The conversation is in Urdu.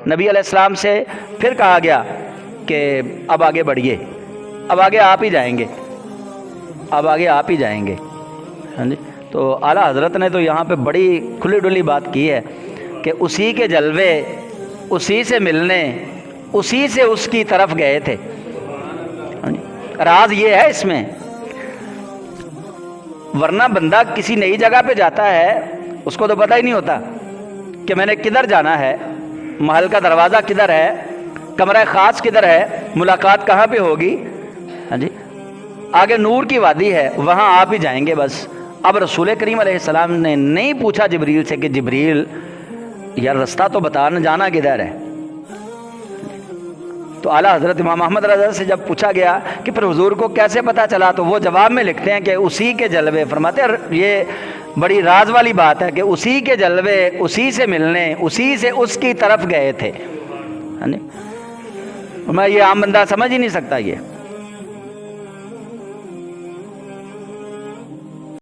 نبی علیہ السلام سے پھر کہا گیا کہ اب آگے بڑھیے، اب آگے آپ ہی جائیں گے، اب آگے آپ ہی جائیں گے. ہاں جی. تو اعلیٰ حضرت نے تو یہاں پہ بڑی کھلی ڈلی بات کی ہے کہ اسی کے جلوے، اسی سے ملنے، اسی سے اس کی طرف گئے تھے. ہاں جی. راز یہ ہے اس میں، ورنہ بندہ کسی نئی جگہ پہ جاتا ہے اس کو تو پتہ ہی نہیں ہوتا کہ میں نے کدھر جانا ہے، محل کا دروازہ کدھر ہے، کمرہ خاص کدھر ہے، ملاقات کہاں پہ ہوگی. ہاں جی. آگے نور کی وادی ہے، وہاں آپ ہی جائیں گے بس. اب رسول کریم علیہ السلام نے نہیں پوچھا جبریل سے کہ جبریل یار رستہ تو بتا، نہ جانا کدھر ہے. تو اعلیٰ حضرت امام احمد رضا سے جب پوچھا گیا کہ پھر حضور کو کیسے پتہ چلا، تو وہ جواب میں لکھتے ہیں کہ اسی کے جلوے، فرماتے ہیں یہ بڑی راز والی بات ہے کہ اسی کے جلوے، اسی سے ملنے، اسی سے اس کی طرف گئے تھے. یہ عام بندہ سمجھ ہی نہیں سکتا یہ.